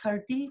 30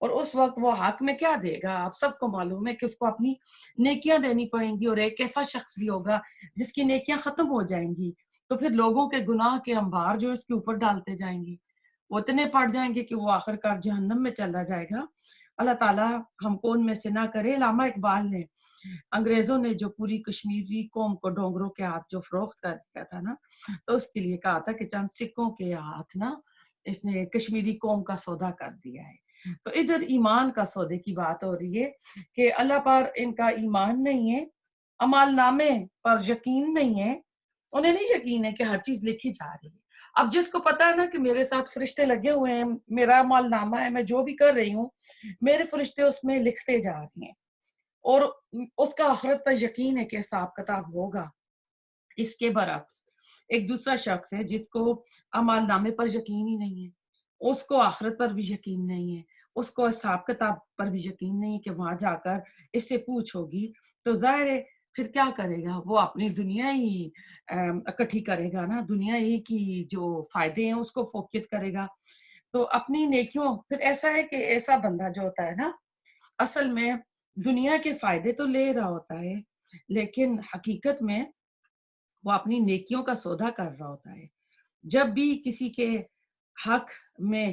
اور اس وقت وہ حق میں کیا دے گا؟ آپ سب کو معلوم ہے کہ اس کو اپنی نیکیاں دینی پڑیں گی، اور ایک ایسا شخص بھی ہوگا جس کی نیکیاں ختم ہو جائیں گی، تو پھر لوگوں کے گناہ کے انبار جو اس کے اوپر ڈالتے جائیں گے، وہ اتنے پڑ جائیں گے کہ وہ آخر کار جہنم میں چلا جائے گا۔ اللہ تعالیٰ ہم کو ان میں سے نہ کرے۔ علامہ اقبال نے، انگریزوں نے جو پوری کشمیری قوم کو ڈونگروں کے ہاتھ جو فروخت کر دیا تھا نا، تو اس کے لیے کہا تھا کہ چند سکوں کے ہاتھ نا اس نے کشمیری قوم کا سودا کر دیا ہے۔ تو ادھر ایمان کا سودے کی بات ہو رہی ہے کہ اللہ پر ان کا ایمان نہیں ہے، اعمال نامے پر یقین نہیں ہے، انہیں نہیں یقین ہے کہ ہر چیز لکھی جا رہی ہے۔ اب جس کو پتا ہے نا کہ میرے ساتھ فرشتے لگے ہوئے ہیں، میرا اعمال نامہ ہے، میں جو بھی کر رہی ہوں میرے فرشتے اس میں لکھتے جا رہے ہیں، اور اس کا آخرت پر یقین ہے کہ حساب کتاب ہوگا۔ اس کے برعکس ایک دوسرا شخص ہے جس کو اعمال نامے پر یقین ہی نہیں ہے، اس کو آخرت پر بھی یقین نہیں ہے، اس کو حساب کتاب پر بھی یقین نہیں ہے کہ وہاں جا کر اس سے پوچھ ہوگی، تو ظاہر ہے پھر کیا کرے گا؟ وہ اپنی دنیا ہی اکٹھی کرے گا نا، دنیا ہی کی جو فائدے ہیں اس کو فوقیت کرے گا۔ تو اپنی نیکیوں، پھر ایسا ہے کہ ایسا بندہ جو ہوتا ہے نا، اصل میں دنیا کے فائدے تو لے رہا ہوتا ہے، لیکن حقیقت میں وہ اپنی نیکیوں کا سودا کر رہا ہوتا ہے۔ جب بھی کسی کے حق میں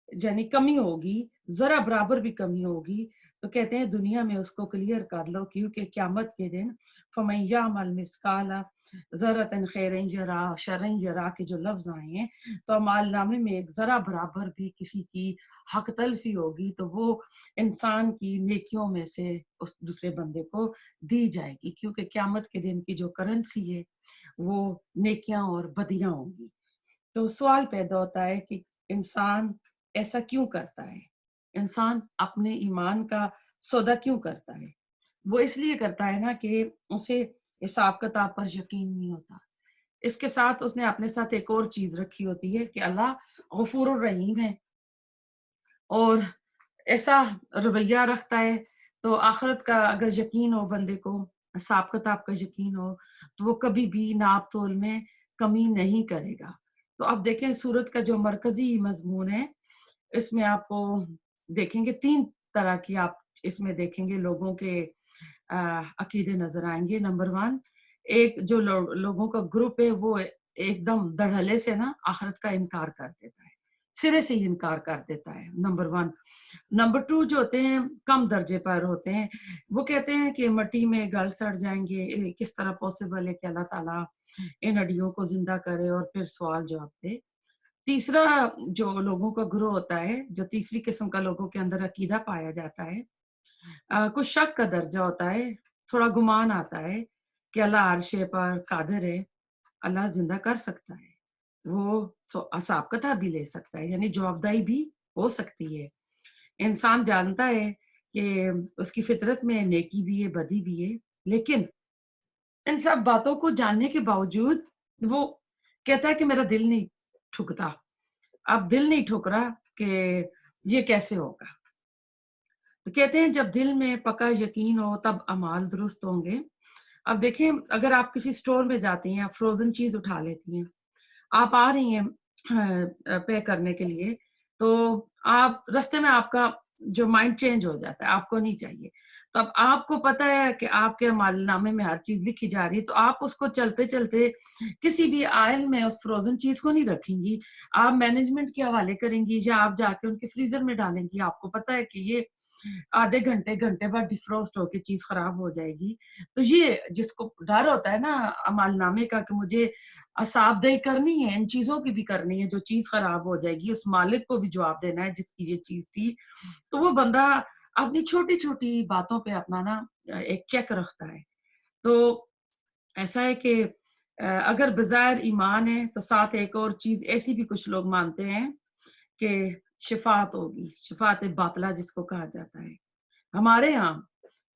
یعنی کمی ہوگی، ذرا برابر بھی کمی ہوگی، تو کہتے ہیں دنیا میں اس کو کلیئر کر لو، کیونکہ قیامت کے دن فَمَن يَعْمَلْ مِثْقَالَ ذَرَّةٍ خَيْرًا يَرَهُ شَرًّا يَرَهُ کے جو لفظ آئے ہیں، تو اعمال نامے میں ایک ذرا برابر بھی کسی کی حق تلفی ہوگی تو وہ انسان کی نیکیوں میں سے اس دوسرے بندے کو دی جائے گی، کیونکہ قیامت کے دن کی جو کرنسی ہے وہ نیکیاں اور بدیاں ہوں گی۔ تو سوال پیدا ہوتا ہے کہ انسان ایسا کیوں کرتا ہے؟ انسان اپنے ایمان کا سودا کیوں کرتا ہے؟ وہ اس لیے کرتا ہے نا کہ اسے حساب کتاب پر یقین نہیں ہوتا۔ اس کے ساتھ اس نے اپنے ساتھ ایک اور چیز رکھی ہوتی ہے کہ اللہ غفور الرحیم ہے، اور ایسا رویہ رکھتا ہے تو آخرت کا اگر یقین ہو بندے کو، حساب کتاب کا یقین ہو، تو وہ کبھی بھی ناپ تول میں کمی نہیں کرے گا۔ تو اب دیکھیں سورت کا جو مرکزی مضمون ہے، اس میں آپ کو دیکھیں گے تین طرح کی آپ اس میں دیکھیں گے لوگوں کے عقیدے نظر آئیں گے۔ نمبر ون، ایک جو لوگوں کا گروپ ہے وہ ایک دم دڑھلے سے نا آخرت کا انکار کر دیتا ہے، سرے سے ہی انکار کر دیتا ہے، نمبر ون۔ نمبر ٹو جو ہوتے ہیں کم درجے پر ہوتے ہیں، وہ کہتے ہیں کہ مٹی میں گل سڑ جائیں گے، کس طرح پاسبل ہے کہ اللہ تعالیٰ ان ہڈیوں کو زندہ کرے اور پھر سوال جواب دے۔ تیسرا جو لوگوں کا گروہ ہوتا ہے، جو تیسری قسم کا لوگوں کے اندر عقیدہ پایا جاتا ہے، کچھ شک کا درجہ ہوتا ہے، تھوڑا گمان آتا ہے کہ اللہ عرش پر قادر ہے، اللہ زندہ کر سکتا ہے، وہ حساب کتاب بھی لے سکتا ہے، یعنی جواب دہی بھی ہو سکتی ہے۔ انسان جانتا ہے کہ اس کی فطرت میں نیکی بھی ہے، بدی بھی ہے، لیکن ان سب باتوں کو جاننے کے باوجود وہ کہتا ہے کہ میرا دل نہیں ٹھکتا۔ اب دل نہیں ٹھک رہا کہ یہ کیسے ہوگا؟ تو کہتے ہیں جب دل میں پکا یقین ہو تب اعمال درست ہوں گے۔ اب دیکھیں اگر آپ کسی سٹور میں جاتی ہیں، آپ فروزن چیز اٹھا لیتی ہیں، آپ آ رہی ہیں پے کرنے کے لیے، تو آپ رستے میں آپ کا جو مائنڈ چینج ہو جاتا ہے، آپ کو نہیں چاہیے، تو اب آپ کو پتا ہے کہ آپ کے اعمال نامے میں ہر چیز لکھی جا رہی ہے، تو آپ اس کو چلتے چلتے کسی بھی آئل میں اس فروزن چیز کو نہیں رکھیں گی، آپ مینجمنٹ کے حوالے کریں گی یا آپ جا کے ان کے فریزر میں ڈالیں گی۔ آپ کو پتا ہے کہ یہ آدھے گھنٹے بعد ڈیفروسٹ ہو کے چیز خراب ہو جائے گی۔ تو یہ جس کو ڈر ہوتا ہے نا اعمال نامے کا کہ مجھے حساب دہی کرنی ہے، ان چیزوں کی بھی کرنی ہے، جو چیز خراب ہو جائے گی اس مالک کو بھی جواب دینا ہے جس کی یہ چیز تھی، تو وہ بندہ اپنی چھوٹی چھوٹی باتوں پہ اپنا نا ایک چیک رکھتا ہے۔ تو ایسا ہے کہ اگر بظاہر ایمان ہے تو ساتھ ایک اور چیز ایسی بھی کچھ لوگ مانتے ہیں کہ شفاعت ہوگی، شفاعت باطلہ جس کو کہا جاتا ہے۔ ہمارے ہاں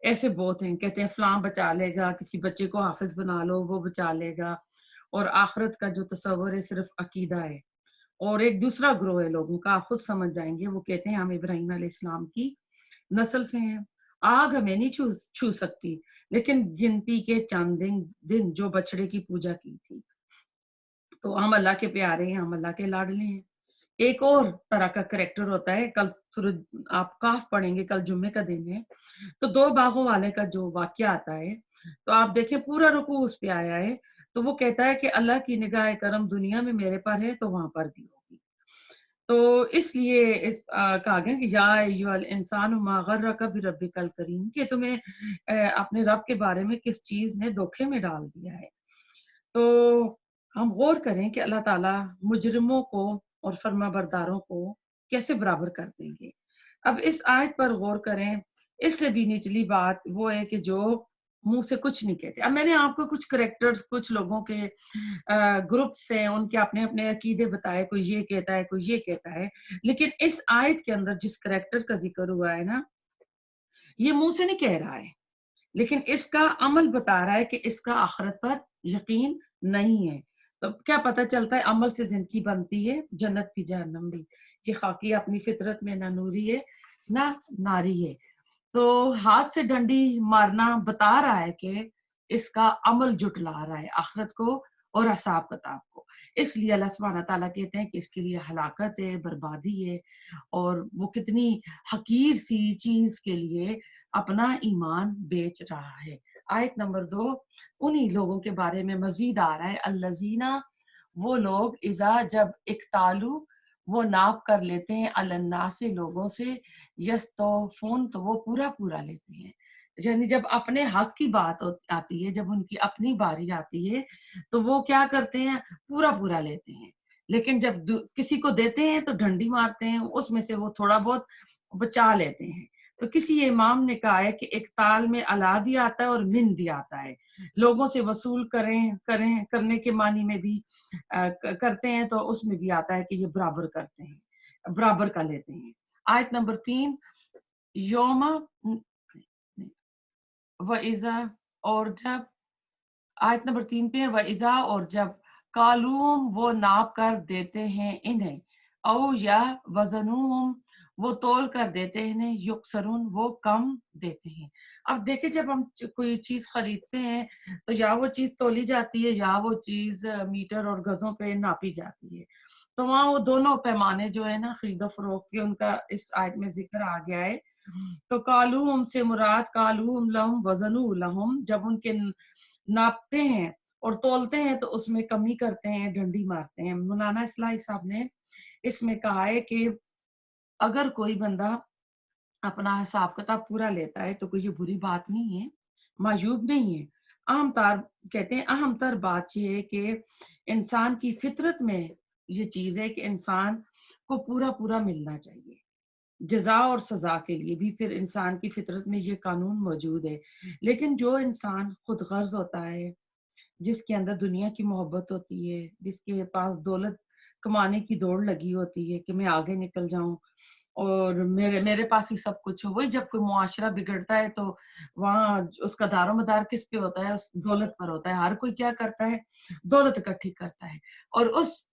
ایسے بہت ہیں، کہتے ہیں فلاں بچا لے گا، کسی بچے کو حافظ بنا لو وہ بچا لے گا، اور آخرت کا جو تصور ہے صرف عقیدہ ہے۔ اور ایک دوسرا گروہ ہے لوگوں کا، آپ خود سمجھ جائیں گے، وہ کہتے ہیں ہم ابراہیم علیہ السلام کی نسل سے ہیں، آگ ہمیں نہیں چھو سکتی، لیکن گنتی کے چند دن جو بچڑے کی پوجا کی تھی، تو ہم اللہ کے پیارے ہیں، ہم اللہ کے لاڈلے ہیں۔ ایک اور طرح کا کریکٹر ہوتا ہے، کل سورج آپ کاف پڑھیں گے، کل جمعے کا دن ہے، تو 2 باغوں والے کا جو واقعہ آتا ہے، تو آپ دیکھیں پورا رکوع اس پہ آیا ہے، تو وہ کہتا ہے کہ اللہ کی نگاہ کرم دنیا میں میرے پر ہے تو وہاں پر بھی ہوگی۔ تو اس لیے کہا گیا کہ یا ایھا الانسان ما غرک بربک الکریم، کہ تمہیں اپنے رب کے بارے میں کس چیز نے دھوکے میں ڈال دیا ہے۔ تو ہم غور کریں کہ اللہ تعالیٰ مجرموں کو اور فرما برداروں کو کیسے برابر کر دیں گے۔ اب اس آیت پر غور کریں، اس سے بھی نچلی بات وہ ہے کہ جو منہ سے کچھ نہیں کہتے۔ اب میں نے آپ کو کچھ کریکٹرز، کچھ لوگوں کے گروپس ہیں، ان کے اپنے اپنے عقیدے بتائے، کوئی یہ کہتا ہے، کوئی یہ کہتا ہے، لیکن اس آیت کے اندر جس کریکٹر کا ذکر ہوا ہے نا، یہ منہ سے نہیں کہہ رہا ہے، لیکن اس کا عمل بتا رہا ہے کہ اس کا آخرت پر یقین نہیں ہے۔ تو کیا پتہ چلتا ہے؟ عمل سے زندگی بنتی ہے، جنت بھی جہنم بھی۔ یہ خاکی اپنی فطرت میں نہ نوری ہے نہ ناری ہے۔ تو ہاتھ سے ڈنڈی مارنا بتا رہا ہے کہ اس کا عمل جٹلا رہا ہے آخرت کو اور حساب کتاب کو۔ اس لیے اللہ سبحانہ تعالیٰ کہتے ہیں کہ اس کے لیے ہلاکت ہے، بربادی ہے، اور وہ کتنی حقیر سی چیز کے لیے اپنا ایمان بیچ رہا ہے۔ آیت نمبر 2 انہی لوگوں کے بارے میں مزید آ رہا ہے، الذین، وہ لوگ، اذا، جب، اکتالو، وہ ناپ کر لیتے ہیں، الناس، لوگوں سے، یستوفون، تو وہ پورا پورا لیتے ہیں۔ یعنی جب اپنے حق کی بات آتی ہے، جب ان کی اپنی باری آتی ہے، تو وہ کیا کرتے ہیں؟ پورا پورا لیتے ہیں۔ لیکن جب کسی کو دیتے ہیں تو ڈنڈی مارتے ہیں، اس میں سے وہ تھوڑا بہت بچا لیتے ہیں۔ تو کسی امام نے کہا ہے کہ ایک تال میں الا بھی آتا ہے اور من بھی آتا ہے، لوگوں سے وصول کرنے کے معنی میں بھی کرتے ہیں، تو اس میں بھی آتا ہے کہ یہ برابر کرتے ہیں، برابر کا لیتے ہیں۔ آیت نمبر 3 یوم وَإِذَا، اور جب، آیت نمبر 3 پہ وَإِذَا، اور جب، کالوم، وہ ناپ کر دیتے ہیں انہیں، او یا وزنوہم، وہ تول کر دیتے ہیں انہیں، یکسرون، وہ کم دیتے ہیں۔ اب دیکھیں جب ہم کوئی چیز خریدتے ہیں تو یا وہ چیز تولی جاتی ہے یا وہ چیز میٹر اور گزوں پہ ناپی جاتی ہے، تو وہاں وہ دونوں پیمانے جو ہے نا خرید و فروخت کے، ان کا اس آیت میں ذکر آ گیا ہے۔ تو کالوم سے مراد کالوم لہم وزنو لہم، جب ان کے ناپتے ہیں اور تولتے ہیں تو اس میں کمی کرتے ہیں، ڈنڈی مارتے ہیں۔ مولانا اصلاحی صاحب نے اس میں کہا ہے کہ اگر کوئی بندہ اپنا حساب کتاب پورا لیتا ہے تو کوئی یہ بری بات نہیں ہے، معیوب نہیں ہے۔ کہتے ہیں اہم تر بات یہ ہے کہ انسان کی فطرت میں یہ چیز ہے کہ انسان کو پورا پورا ملنا چاہیے، جزا اور سزا کے لیے بھی پھر انسان کی فطرت میں یہ قانون موجود ہے۔ لیکن جو انسان خود غرض ہوتا ہے، جس کے اندر دنیا کی محبت ہوتی ہے، جس کے پاس دولت کمانے کی دوڑ لگی ہوتی ہے کہ میں آگے نکل جاؤں اور میرے پاس ہی سب کچھ ہو، وہی جب کوئی معاشرہ بگڑتا ہے تو وہاں اس کا دار و مدار کس پہ ہوتا ہے؟ اس دولت پر ہوتا ہے۔ ہر کوئی کیا کرتا ہے؟ دولت اکٹھی کرتا ہے، اور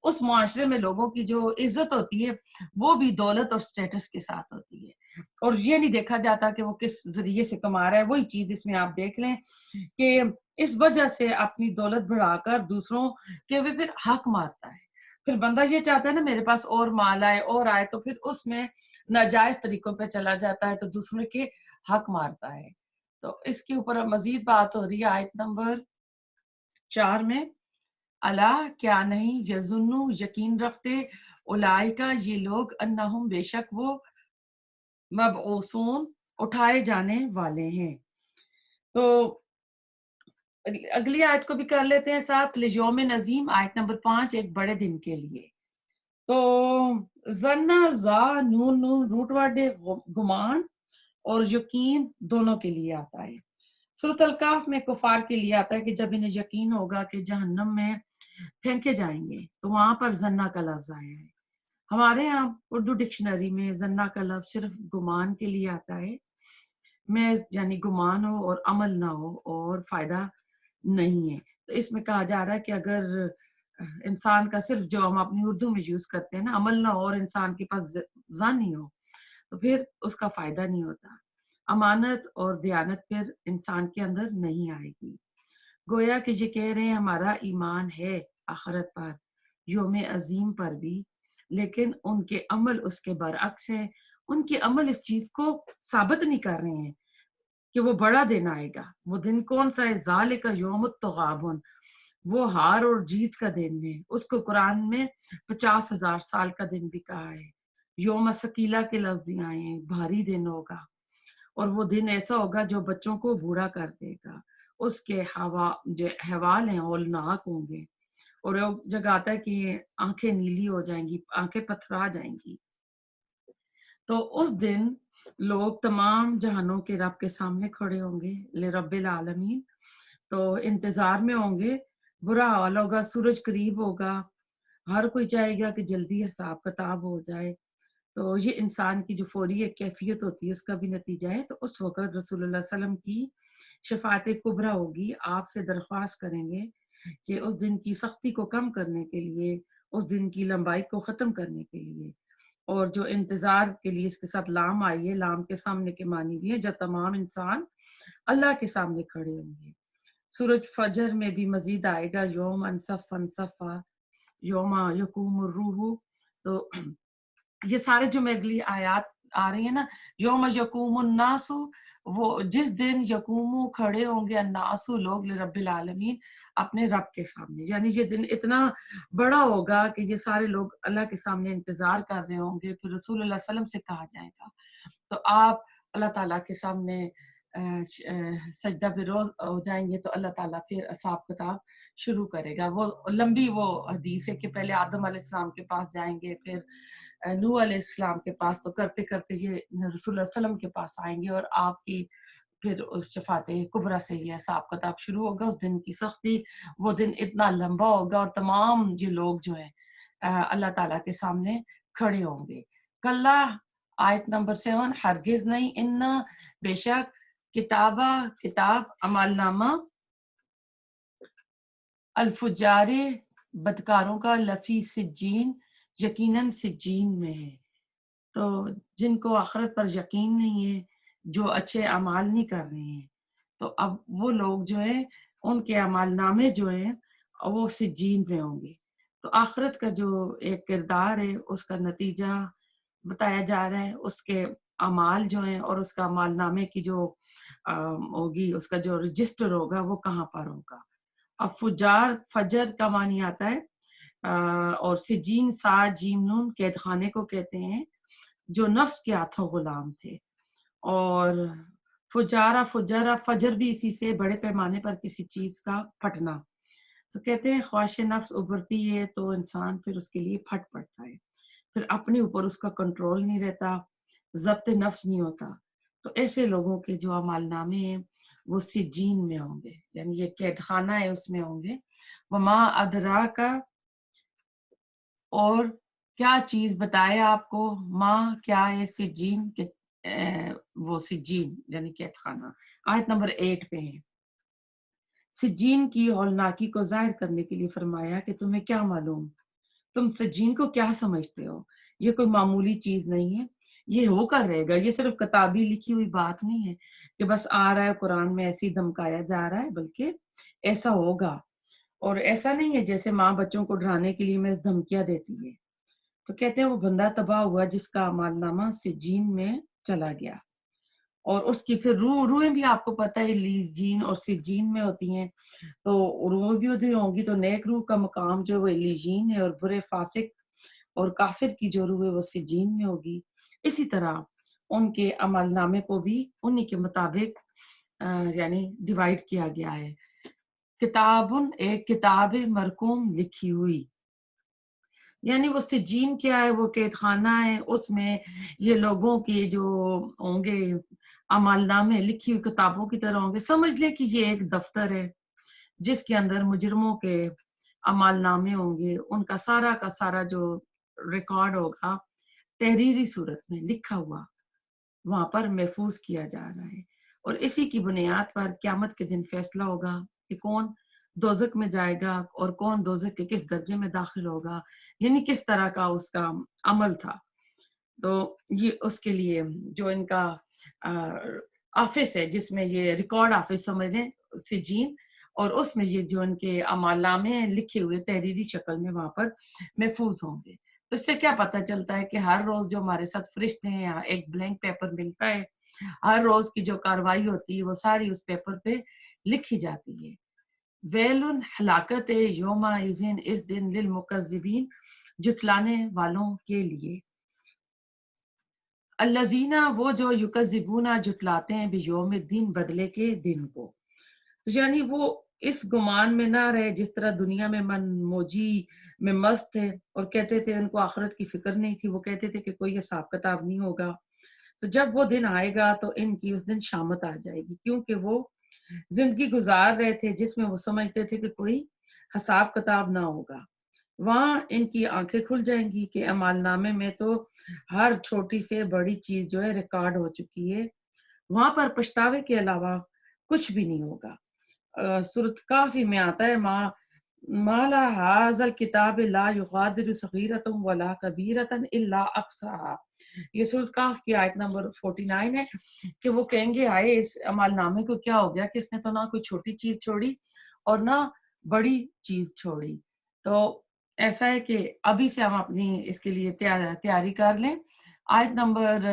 اس معاشرے میں لوگوں کی جو عزت ہوتی ہے وہ بھی دولت اور سٹیٹس کے ساتھ ہوتی ہے، اور یہ نہیں دیکھا جاتا کہ وہ کس ذریعے سے کما رہا ہے۔ وہی چیز اس میں آپ دیکھ لیں کہ اس وجہ سے اپنی دولت بڑھا کر دوسروں کے بھی پھر حق مارتا ہے۔ پھر بندہ یہ چاہتا ہے نا میرے پاس اور مال آئے اور آئے، تو پھر اس میں ناجائز طریقوں پہ چلا جاتا ہے، تو دوسرے کے حق مارتا ہے۔ تو اس کے اوپر مزید بات ہو رہی ہے آیت نمبر 4 میں، اللہ، کیا نہیں، یظنو، یقین رکھتے، اولئک، یہ لوگ، انہم، بے شک وہ، مبعوثون، اٹھائے جانے والے ہیں۔ تو اگلی آیت کو بھی کر لیتے ہیں ساتھ، لیوم نظیم، آیت نمبر 5، ایک بڑے دن کے لیے۔ تو ظن، زا، نون نون روٹ ورڈ ہے، گمان اور یقین دونوں کے لیے آتا ہے۔ سورۃ الکہف میں کفار کے لیے آتا ہے کہ جب انہیں یقین ہوگا کہ جہنم میں پھینکے جائیں گے تو وہاں پر ظنہ کا لفظ آیا ہے۔ ہمارے ہاں اردو ڈکشنری میں ظنہ کا لفظ صرف گمان کے لیے آتا ہے، میں یعنی گمان ہو اور عمل نہ ہو اور فائدہ نہیں ہے۔ تو اس میں کہا جا رہا ہے کہ اگر انسان کا صرف جو ہم اپنی اردو میں یوز کرتے ہیں نا، عمل نہ ہو اور انسان کے پاس ظن ہی ہو، تو پھر اس کا فائدہ نہیں ہوتا، امانت اور دیانت پھر انسان کے اندر نہیں آئے گی۔ گویا کہ یہ کہہ رہے ہیں ہمارا ایمان ہے آخرت پر، یوم عظیم پر بھی، لیکن ان کے عمل اس کے برعکس ہے. ان کے عمل اس چیز کو ثابت نہیں کر رہے ہیں کہ وہ بڑا دن آئے گا. وہ دن کون سا ہے؟ ذالک یوم التغابن، وہ ہار اور جیت کا دن ہے. اس کو قرآن میں 50,000 سال کا دن بھی کہا ہے. یوم ثقیلہ کے لفظ بھی آئے ہیں، بھاری دن ہوگا. اور وہ دن ایسا ہوگا جو بچوں کو بوڑھا کر دے گا. اس کے حوال ہیں ہولناک ہوں گے. اور ایک جگہ آتا ہے کہ آنکھیں نیلی ہو جائیں گی، آنکھیں پتھرا جائیں گی. تو اس دن لوگ تمام جہانوں کے رب کے سامنے کھڑے ہوں گے، لرب العالمین. تو انتظار میں ہوں گے. برا حال ہوگا، سورج قریب ہوگا، ہر کوئی چاہے گا کہ جلدی حساب کتاب ہو جائے. تو یہ انسان کی جو فوری ایک کیفیت ہوتی ہے اس کا بھی نتیجہ ہے. تو اس وقت رسول اللہ صلی اللہ علیہ وسلم کی شفاعت کبریٰ ہوگی. آپ سے درخواست کریں گے کہ اس دن کی سختی کو کم کرنے کے لیے، اس دن کی لمبائی کو ختم کرنے کے لیے. اور جو انتظار کے لیے اس کے ساتھ لام آئی ہے، لام کے سامنے کے معنی بھی ہے، جب تمام انسان اللہ کے سامنے کھڑے ہوں گے. سورج فجر میں بھی مزید آئے گا، یوم انصف انصفا یوم یقوم الروح. تو یہ سارے جو میں اگلی آیات آ رہی ہیں نا، یوم یقوم الناس، وہ جس دن یقوم کھڑے ہوں گے الناس لوگ لرب العالمین اپنے رب کے سامنے. یعنی یہ دن اتنا بڑا ہوگا کہ یہ سارے لوگ اللہ کے سامنے انتظار کر رہے ہوں گے. پھر رسول اللہ صلی اللہ علیہ وسلم سے کہا جائے گا تو آپ اللہ تعالیٰ کے سامنے سجدہ پہ روز ہو جائیں گے. تو اللہ تعالیٰ پھر حساب کتاب شروع کرے گا. وہ لمبی وہ حدیث ہے کہ پہلے آدم علیہ السلام کے پاس جائیں گے، پھر نوح علیہ السلام کے پاس، تو کرتے کرتے یہ رسول اللہ صلی اللہ علیہ وسلم کے پاس آئیں گے. اور آپ کی پھر اس شفاعت کبریٰ سے یہ حساب کتاب شروع ہوگا. اس دن کی سختی، وہ دن اتنا لمبا ہوگا اور تمام یہ لوگ جو ہیں اللہ تعالیٰ کے سامنے کھڑے ہوں گے. کلا، آیت نمبر 7، ہرگز نہیں، ان بے شک، کتاب عمل نامہ، الفجار بدکاروں کا، لفی سجین، یقیناً سجین میں ہے. تو جن کو آخرت پر یقین نہیں ہے، جو اچھے اعمال نہیں کر رہے ہیں، تو اب وہ لوگ جو ہیں ان کے اعمال نامے جو ہیں وہ سجین میں ہوں گے. تو آخرت کا جو ایک کردار ہے اس کا نتیجہ بتایا جا رہا ہے، اس کے اعمال جو ہیں اور اس کا اعمال نامے کی جو ہوگی، اس کا جو رجسٹر ہوگا وہ کہاں پر ہوگا. اب فجر کا معنی آتا ہے اور سجین سا جیم نون قید خانے کو کہتے ہیں جو نفس کے ہاتھوں غلام تھے. اور فجر بھی اسی سے، بڑے پیمانے پر کسی چیز کا پھٹنا. تو کہتے ہیں خواہش نفس ابھرتی ہے تو انسان پھر اس کے لیے پھٹ پڑتا ہے، پھر اپنے اوپر اس کا کنٹرول نہیں رہتا، ضبط نفس نہیں ہوتا. تو ایسے لوگوں کے جو اعمال نامے ہیں وہ سجین میں ہوں گے، یعنی یہ قید خانہ ہے، اس میں ہوں گے. وما ادراکا، اور کیا چیز بتائے آپ کو، ماں کیا ہے، سجین وہ سجین یعنی قید خانہ. آیت نمبر 8 پہ ہے. سجین کی ہولناکی کو ظاہر کرنے کے لیے فرمایا کہ تمہیں کیا معلوم، تم سجین کو کیا سمجھتے ہو. یہ کوئی معمولی چیز نہیں ہے، یہ ہو کر رہے گا. یہ صرف کتابی لکھی ہوئی بات نہیں ہے کہ بس آ رہا ہے قرآن میں ایسے ہی دھمکایا جا رہا ہے، بلکہ ایسا ہوگا. اور ایسا نہیں ہے جیسے ماں بچوں کو ڈرانے کے لیے میں دھمکیاں دیتی ہے. تو کہتے ہیں وہ بندہ تباہ ہوا جس کا اعمال نامہ سجین میں چلا گیا. اور اس کی پھر روحیں بھی آپ کو پتہ ہے لیجین اور سجین میں ہوتی ہیں. تو روح بھی ادھر ہوں گی، تو نیک روح کا مقام جو وہ لیجین ہے، اور برے فاسق اور کافر کی جو روح ہے وہ سجین میں ہوگی. اسی طرح ان کے عمل نامے کو بھی انہی کے مطابق یعنی ڈیوائیڈ کیا گیا ہے. کتابن، ایک کتاب مرقوم، لکھی ہوئی. یعنی وہ سجین کیا ہے، وہ قید خانہ ہے، اس میں یہ لوگوں کے جو ہوں گے اعمال نامے لکھی ہوئی کتابوں کی طرح ہوں گے. سمجھ لے کہ یہ ایک دفتر ہے جس کے اندر مجرموں کے اعمال نامے ہوں گے. ان کا سارا جو ریکارڈ ہوگا تحریری صورت میں لکھا ہوا وہاں پر محفوظ کیا جا رہا ہے. اور اسی کی بنیاد پر قیامت کے دن فیصلہ ہوگا کہ کون دوزخ میں جائے گا اور کون دوزخ کے کس درجے میں داخل ہوگا، یعنی کس طرح کا اس کا عمل تھا. تو یہ اس کے لیے جو ان کا آفس ہے، جس میں یہ ریکارڈ آفس سمجھیں سجین، اور اس میں یہ جو ان کے اعمال نامے لکھے ہوئے تحریری شکل میں وہاں پر محفوظ ہوں گے. تو اس سے کیا پتہ چلتا ہے کہ ہر روز جو ہمارے ساتھ فرشتے ہیں یا ایک بلینک پیپر ملتا ہے، ہر روز کی جو کاروائی ہوتی ہے وہ ساری اس پیپر پہ لکھی جاتی ہے۔ ویلن ہلاکت یومئذ اس دن للمکذبین جھٹلانے والوں کے لیے، الذین وہ جو یکذبون جھٹلاتے ہیں بیوم الدین بدلے کے دن کو۔ تو یعنی وہ اس گمان میں نہ رہے جس طرح دنیا میں من موجی میں مست تھے اور کہتے تھے ان کو آخرت کی فکر نہیں تھی، وہ کہتے تھے کہ کوئی حساب کتاب نہیں ہوگا، تو جب وہ دن آئے گا تو ان کی اس دن شامت آ جائے گی، کیونکہ وہ زندگی گزار رہے تھے جس میں وہ سمجھتے تھے کہ کوئی حساب کتاب نہ ہوگا۔ وہاں ان کی آنکھیں کھل جائیں گی کہ اعمال نامے میں تو ہر چھوٹی سے بڑی چیز جو ہے ریکارڈ ہو چکی ہے، وہاں پر پچھتاوے کے علاوہ کچھ بھی نہیں ہوگا۔ سورۃ کافی میں آتا ہے مالا حاذا الکتاب لا یغادر صغیرۃ ولا کبیرۃ الا احصاها، یہ سورۃ کاف کی آیت نمبر 49 ہے کہ وہ کہیں گے آئے اس عمل نامے کو کیا ہو گیا کہ اس نے تو نہ کوئی چھوٹی چیز چھوڑی اور نہ بڑی چیز چھوڑی۔ تو ایسا ہے کہ ابھی سے ہم اپنی اس کے لیے تیاری کر لیں۔ آیت نمبر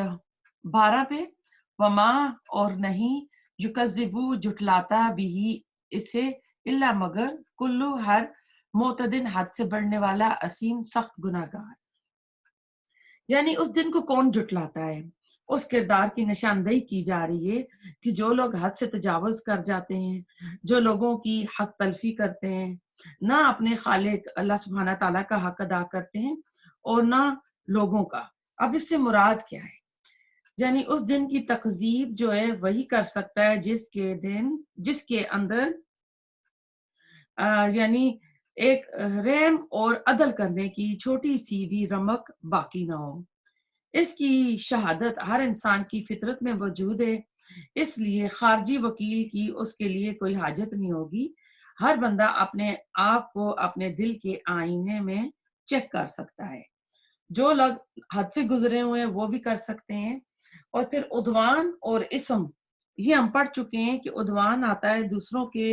12 پہ، وما اور نہیں، یکذبو جھٹلاتا بھی اس سے، الا مگر، کلو ہر، معتدن حد سے بڑھنے والا، اسیم سخت گناہ گار۔ یعنی اس دن کو کون جھٹلاتا ہے؟ اس کردار کی نشاندہی کی جا رہی ہے کہ جو لوگ حد سے تجاوز کر جاتے ہیں، جو لوگوں کی حق تلفی کرتے ہیں، نہ اپنے خالق اللہ سبحانہ تعالیٰ کا حق ادا کرتے ہیں اور نہ لوگوں کا۔ اب اس سے مراد کیا ہے؟ یعنی اس دن کی تکذیب جو ہے وہی کر سکتا ہے جس کے اندر یعنی ایک رحم اور عدل کرنے کی چھوٹی سی بھی رمق باقی نہ ہو۔ اس کی شہادت ہر انسان کی فطرت میں موجود ہے، اس لیے خارجی وکیل کی اس کے لیے کوئی حاجت نہیں ہوگی۔ ہر بندہ اپنے آپ کو اپنے دل کے آئینے میں چیک کر سکتا ہے۔ جو لوگ حد سے گزرے ہوئے ہیں وہ بھی کر سکتے ہیں۔ اور پھر عدوان اور اسم، یہ ہم پڑھ چکے ہیں کہ عدوان آتا ہے دوسروں کے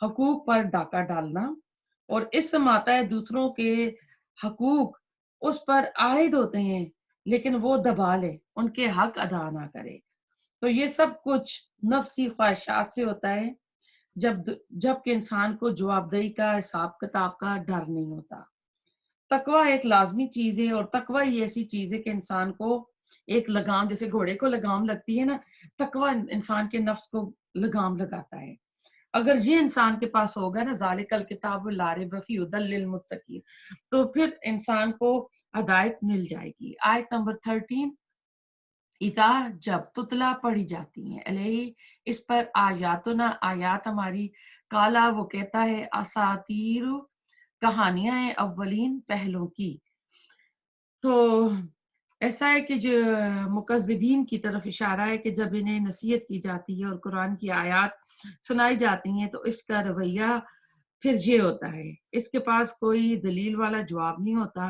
حقوق پر ڈاکہ ڈالنا، اور اسم آتا ہے دوسروں کے حقوق اس پر عائد ہوتے ہیں لیکن وہ دبا لے، ان کے حق ادا نہ کرے۔ تو یہ سب کچھ نفسی خواہشات سے ہوتا ہے، جب کہ انسان کو جوابدہی کا، حساب کتاب کا ڈر نہیں ہوتا۔ تقوی ایک لازمی چیز ہے، اور تقوی ہی ایسی چیز ہے کہ انسان کو ایک لگام، جیسے گھوڑے کو لگام لگتی ہے نا، تقوی انسان کے نفس کو لگام لگاتا ہے۔ اگر یہ انسان کے پاس ہوگا نا، ذالک الکتاب لا ریب فیہ ھدی للمتقین، تو پھر انسان کو ہدایت مل جائے گی۔ آیت نمبر 13، اذا جب تتلا پڑھی جاتی ہیں، علیہ اس پر، آیاتنا آیات ہماری، کالا وہ کہتا ہے، اساطیر کہانیاں ہیں، اولین پہلوں کی۔ تو ایسا ہے کہ جو مکذبین کی طرف اشارہ ہے کہ جب انہیں نصیحت کی جاتی ہے اور قرآن کی آیات سنائی جاتی ہیں تو اس کا رویہ پھر یہ ہوتا ہے، اس کے پاس کوئی دلیل والا جواب نہیں ہوتا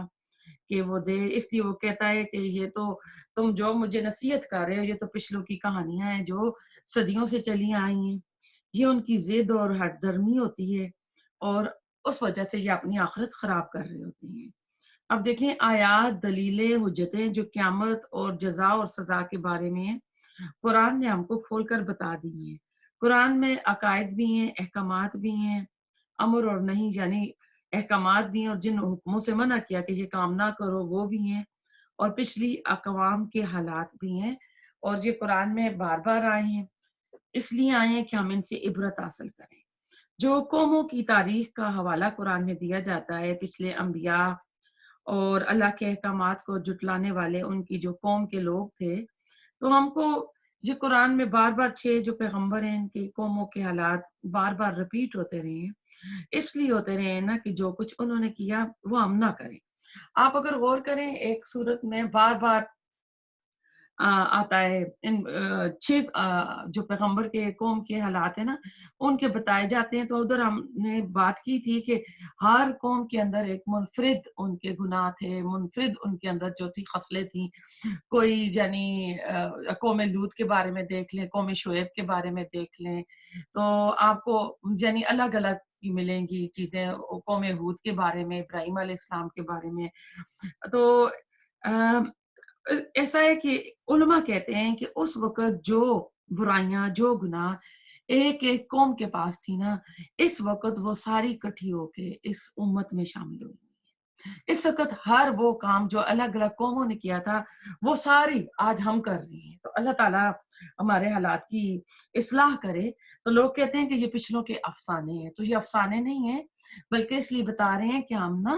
کہ وہ دے، اس لیے وہ کہتا ہے کہ یہ تو تم جو مجھے نصیحت کر رہے ہو یہ تو پچھلوں کی کہانیاں ہیں جو صدیوں سے چلی آئی ہیں۔ یہ ان کی ضد اور ہٹ درمی ہوتی ہے، اور اس وجہ سے یہ اپنی آخرت خراب کر رہے ہوتے ہیں۔ اب دیکھیں، آیات، دلیلیں، حجتیں جو قیامت اور جزا اور سزا کے بارے میں ہیں، قرآن نے ہم کو کھول کر بتا دی ہیں۔ قرآن میں عقائد بھی ہیں، احکامات بھی ہیں، امر اور نہیں یعنی احکامات بھی ہیں، اور جن حکموں سے منع کیا کہ یہ کام نہ کرو وہ بھی ہیں، اور پچھلی اقوام کے حالات بھی ہیں، اور یہ قرآن میں بار بار آئے ہیں، اس لیے آئے ہیں کہ ہم ان سے عبرت حاصل کریں۔ جو قوموں کی تاریخ کا حوالہ قرآن میں دیا جاتا ہے، پچھلے انبیاء اور اللہ کے احکامات کو جھٹلانے والے ان کی جو قوم کے لوگ تھے، تو ہم کو یہ قرآن میں بار بار 6 جو پیغمبر ہیں ان کی قوموں کے حالات بار بار رپیٹ ہوتے رہے ہیں، اس لیے ہوتے رہے ہیں نا کہ جو کچھ انہوں نے کیا وہ ہم نہ کریں۔ آپ اگر غور کریں، ایک صورت میں بار بار آتا ہے ان 6 جو پیغمبر کے قوم کے حالات ہیں نا ان کے بتائے جاتے ہیں۔ تو ادھر ہم نے بات کی تھی کہ ہر قوم کے اندر ایک منفرد ان کے گناہ تھے، منفرد ان کے اندر جو تھی خصلیں تھیں۔ کوئی یعنی قوم لوط کے بارے میں دیکھ لیں، قوم شعیب کے بارے میں دیکھ لیں، تو آپ کو یعنی الگ الگ کی ملیں گی چیزیں قوم ہود کے بارے میں، ابراہیم علیہ السلام کے بارے میں۔ تو ایسا ہے کہ علماء کہتے ہیں کہ اس وقت جو برائیاں، جو گناہ ایک ایک قوم کے پاس تھی نا، اس وقت وہ ساری اکٹھی ہو کے اس امت میں شامل ہوئی۔ اس وقت ہر وہ کام جو الگ الگ قوموں نے کیا تھا وہ ساری آج ہم کر رہے ہیں۔ تو اللہ تعالیٰ ہمارے حالات کی اصلاح کرے۔ تو لوگ کہتے ہیں کہ یہ پچھلوں کے افسانے ہیں، تو یہ افسانے نہیں ہیں، بلکہ اس لیے بتا رہے ہیں کہ ہم نا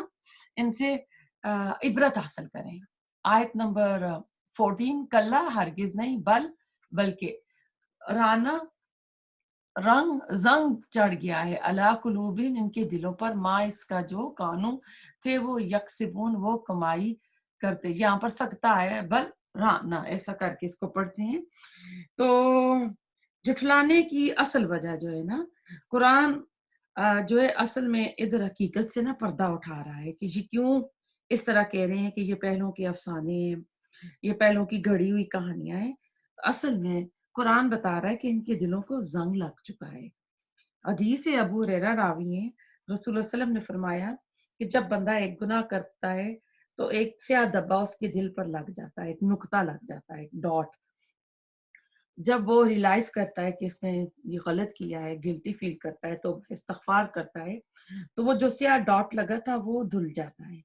ان سے عبرت حاصل کریں۔ آیت نمبر 14، کلا ہرگز نہیں، بلکہ رانا زنگ چڑھ گیا ہے علی قلوبہم، ان کے دلوں پر، ما اس کا جو کانوں تھے وہ یکسبون وہ کمائی کرتے۔ یہاں پر سکتا ہے بل رانا ایسا کر کے اس کو پڑھتے ہیں۔ تو جھٹلانے کی اصل وجہ جو ہے نا، قرآن جو ہے اصل میں ادھر حقیقت سے نا پردہ اٹھا رہا ہے کہ یہ کیوں اس طرح کہہ رہے ہیں کہ یہ پہلوں کے افسانے ہیں، یہ پہلوں کی گھڑی ہوئی کہانیاں ہیں۔ اصل میں قرآن بتا رہا ہے کہ ان کے دلوں کو زنگ لگ چکا ہے۔ حدیث ابو ہریرہ راوی ہیں، رسول اللہ علیہ وسلم نے فرمایا کہ جب بندہ ایک گناہ کرتا ہے تو ایک سیاہ دبا اس کے دل پر لگ جاتا ہے، ایک نقطہ لگ جاتا ہے، ایک ڈاٹ۔ جب وہ ریلائز کرتا ہے کہ اس نے یہ غلط کیا ہے، گلٹی فیل کرتا ہے، تو استغفار کرتا ہے، تو وہ جو سیاہ ڈاٹ لگا تھا وہ دھل جاتا ہے۔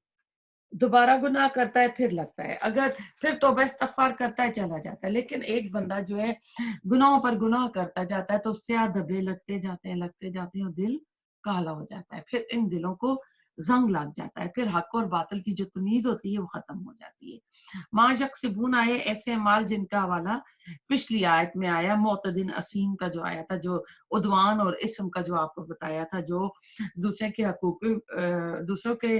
دوبارہ گناہ کرتا ہے پھر لگتا ہے، اگر پھر توبہ استغفار کرتا ہے چلا جاتا ہے۔ لیکن ایک بندہ جو ہے گناہوں پر گناہ کرتا جاتا ہے تو سیاہ دھبے لگتے جاتے ہیں اور دل کالا ہو جاتا ہے، پھر ان دلوں کو زنگ لگ جاتا ہے، پھر حق اور باطل کی جو تمیز ہوتی ہے وہ ختم ہو جاتی ہے۔ ما یکسبون آئے ایسے مال جن کا حوالہ پچھلی آیت میں آیا، معتدن اسیم کا جو آیا تھا، جو عدوان اور اسم کا جو آپ کو بتایا تھا، جو دوسروں کے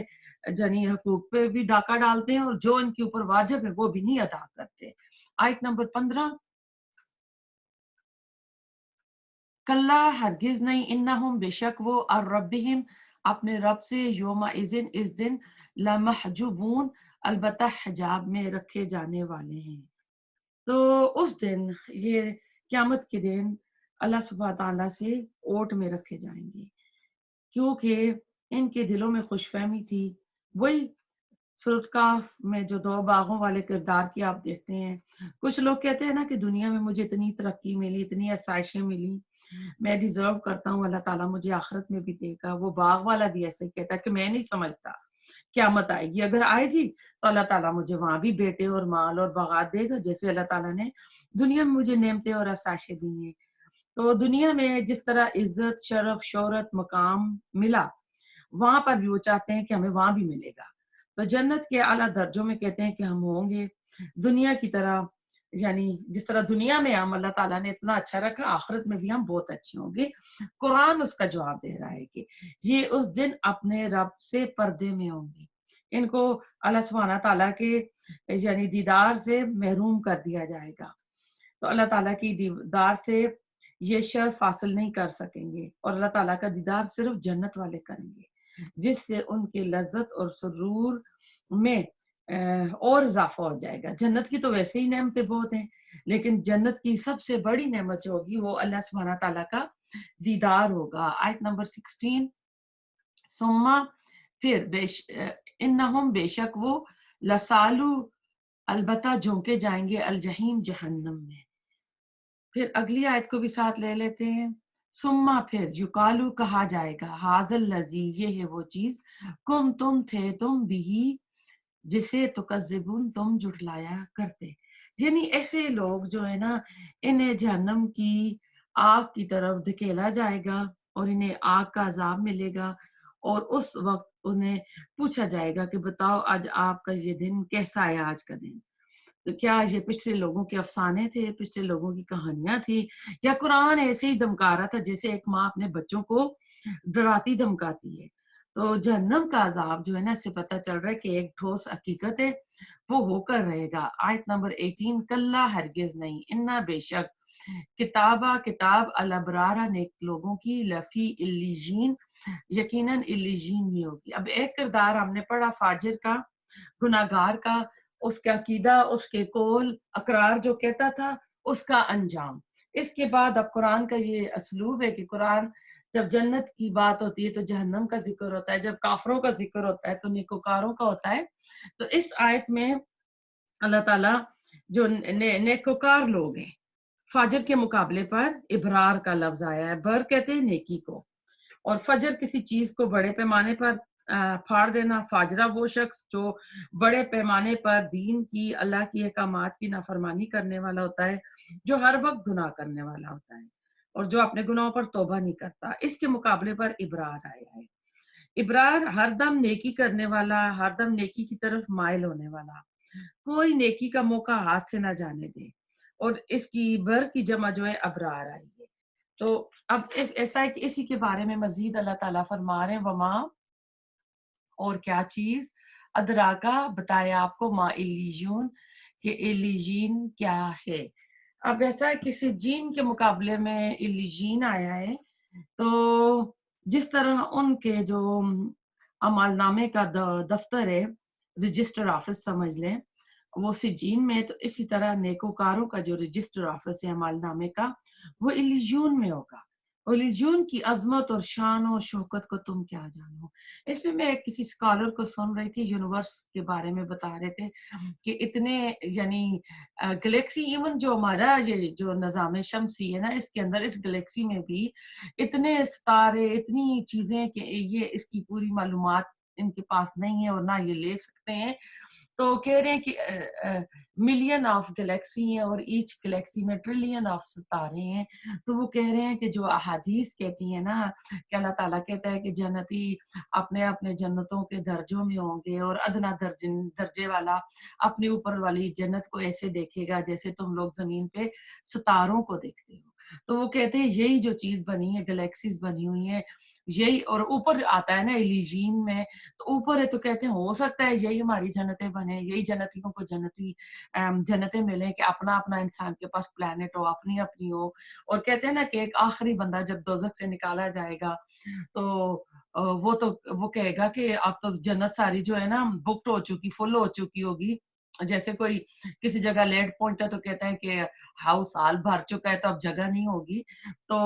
جنی حقوق پہ بھی ڈاکہ ڈالتے ہیں اور جو ان کے اوپر واجب ہے وہ بھی نہیں ادا کرتے۔ آیت نمبر 15، کلا ہرگز نہیں، انہم بے شک وہ، اور ربہم اپنے رب سے، یوم اذن اس دن، لمحجوبون البتہ حجاب میں رکھے جانے والے ہیں۔ تو اس دن، یہ قیامت کے دن، اللہ سبحانہ تعالیٰ سے اوٹ میں رکھے جائیں گے، کیونکہ ان کے دلوں میں خوش فہمی تھی۔ وہی سورۃ کہف میں جو 2 باغوں والے کردار کی آپ دیکھتے ہیں، کچھ لوگ کہتے ہیں نا کہ دنیا میں مجھے اتنی ترقی ملی، اتنی آسائشیں ملی، میں ڈیزرو کرتا ہوں، اللہ تعالیٰ مجھے آخرت میں بھی دے گا۔ وہ باغ والا بھی ایسے ہی کہتا ہے کہ میں نہیں سمجھتا قیامت آئے گی، اگر آئے گی تو اللہ تعالیٰ مجھے وہاں بھی بیٹے اور مال اور باغات دے گا، جیسے اللہ تعالیٰ نے دنیا میں مجھے نعمتیں اور آسائشیں دی ہیں۔ تو دنیا میں جس طرح عزت، شرف، شہرت، مقام ملا، وہاں پر بھی وہ چاہتے ہیں کہ ہمیں وہاں بھی ملے گا۔ تو جنت کے اعلیٰ درجوں میں کہتے ہیں کہ ہم ہوں گے دنیا کی طرح، یعنی جس طرح دنیا میں ہم اللہ تعالیٰ نے اتنا اچھا رکھا، آخرت میں بھی ہم بہت اچھے ہوں گے۔ قرآن اس کا جواب دے رہا ہے کہ یہ اس دن اپنے رب سے پردے میں ہوں گے، ان کو اللہ سبحانہ تعالیٰ کے یعنی دیدار سے محروم کر دیا جائے گا۔ تو اللہ تعالیٰ کی دیدار سے یہ شرف حاصل نہیں کر سکیں گے، اور اللہ تعالیٰ کا دیدار صرف جنت والے کریں گے، جس سے ان کے لذت اور سرور میں اور اضافہ ہو جائے گا۔ جنت کی تو ویسے ہی نعمتیں بہت ہیں، لیکن جنت کی سب سے بڑی نعمت جو ہوگی وہ اللہ سبحانہ تعالیٰ کا دیدار ہوگا۔ آیت نمبر 16، ثم پھر انہم بے شک وہ، لسالو البتہ جھونکے جائیں گے، الجحیم جہنم میں۔ پھر اگلی آیت کو بھی ساتھ لے لیتے ہیں، ثم پھر یقالو کہا جائے گا، ھذا الذی یہ ہے وہ چیز، کم تم تھے تم بھی جسے تکذبون تم جھٹلایا کرتے۔ یعنی ایسے لوگ جو ہے نا، انہیں جہنم کی آگ کی طرف دھکیلا جائے گا اور انہیں آگ کا عذاب ملے گا، اور اس وقت انہیں پوچھا جائے گا کہ بتاؤ آج آپ کا یہ دن کیسا ہے، آج کا دن تو کیا یہ پچھلے لوگوں کے افسانے تھے، پچھلے لوگوں کی کہانیاں تھی، یا قرآن ایسے ہی دھمکا رہا تھا جیسے ایک ماں اپنے بچوں کو ڈراتی دھمکاتی ہے۔ تو جہنم کا عذاب جو ہے نا، اس سے پتہ چل رہا ہے کہ ایک ٹھوس حقیقت ہے، وہ ہو کر رہے گا۔ آیت نمبر 18، کلا ہرگز نہیں، انا بے شک، کتابہ کتاب، الابرارہ نیک لوگوں کی، لفی علیجین یقیناً علیجین میں ہوگی۔ اب ایک کردار ہم نے پڑھا فاجر کا، گناہگار کا، اس کا عقیدہ، اس کے قول اقرار جو کہتا تھا، اس کا انجام۔ اس کے بعد اب قرآن کا یہ اسلوب ہے کہ قرآن جب جنت کی بات ہوتی ہے تو جہنم کا ذکر ہوتا ہے، جب کافروں کا ذکر ہوتا ہے تو نیکوکاروں کا ہوتا ہے. تو اس آیت میں اللہ تعالیٰ جو نیکوکار لوگ ہیں، فاجر کے مقابلے پر ابرار کا لفظ آیا ہے. بر کہتے ہیں نیکی کو، اور فجر کسی چیز کو بڑے پیمانے پر پھاڑ دینا. فاجرہ وہ شخص جو بڑے پیمانے پر دین کی، اللہ کی احکامات کی نافرمانی کرنے والا ہوتا ہے، جو ہر وقت گناہ کرنے والا ہوتا ہے اور جو اپنے گناہوں پر توبہ نہیں کرتا. اس کے مقابلے پر ابرار آیا ہے. ابرار ہر دم نیکی کرنے والا، ہر دم نیکی کی طرف مائل ہونے والا، کوئی نیکی کا موقع ہاتھ سے نہ جانے دے. اور اس کی بر کی جمع جو ہے ابرار آئی ہے. تو اب ایسا ہے کہ اسی کے بارے میں مزید اللہ تعالیٰ فرما رہے ہیں وما، اور کیا چیز ادراکا بتایا آپ کو، ما ایلیجون، کہ ایلیجین کیا ہے. اب ایسا ہے کہ سجین کے مقابلے میں ایلیجین آیا ہے. تو جس طرح ان کے جو اعمال نامے کا دفتر ہے، رجسٹر آفس سمجھ لیں، وہ سجین میں، تو اسی طرح نیکوکاروں کا جو رجسٹر آفس ہے اعمال نامے کا، وہ ایلیجون میں ہوگا. ایلیجون کی عظمت اور شان و شوکت کو تم کیا جانو. اس میں کسی اسکالر کو سن رہی تھی، یونیورس کے بارے میں بتا رہے تھے کہ اتنے یعنی گلیکسی، ایون جو ہمارا یہ جو نظام شمسی ہے نا، اس کے اندر اس گلیکسی میں بھی اتنے ستارے، اتنی چیزیں کہ یہ اس کی پوری معلومات ان کے پاس نہیں ہے اور نہ یہ لے سکتے ہیں. تو کہہ رہے ہیں کہ ملین آف گلیکسی ہیں اور ایچ گلیکسی میں ٹریلین آف ستارے ہیں. تو وہ کہہ رہے ہیں کہ جو احادیث کہتی ہیں نا کہ اللہ تعالیٰ کہتا ہے کہ جنتی اپنے اپنے جنتوں کے درجوں میں ہوں گے، اور ادنا درجے والا اپنے اوپر والی جنت کو ایسے دیکھے گا جیسے تم لوگ زمین پہ ستاروں کو دیکھتے ہو. تو وہ کہتے ہیں یہی جو چیز بنی ہے، گلیکسیز بنی ہوئی ہیں یہی. اور اوپر آتا ہے نا ایلیجین میں، تو اوپر ہے تو کہتے ہیں ہو سکتا ہے یہی ہماری جنتیں بنے، یہی جنتیوں کو جنتیں ملیں کہ اپنا اپنا انسان کے پاس پلانٹ ہو، اپنی اپنی ہو. اور کہتے ہیں نا کہ ایک آخری بندہ جب دوزخ سے نکالا جائے گا تو وہ کہے گا کہ اب تو جنت ساری جو ہے نا بکڈ ہو چکی، فل ہو چکی ہوگی. جیسے کوئی کسی جگہ لیٹ پہنچتا ہے تو کہتا ہے کہ ہاؤس سال بھر چکا ہے تو اب جگہ نہیں ہوگی. تو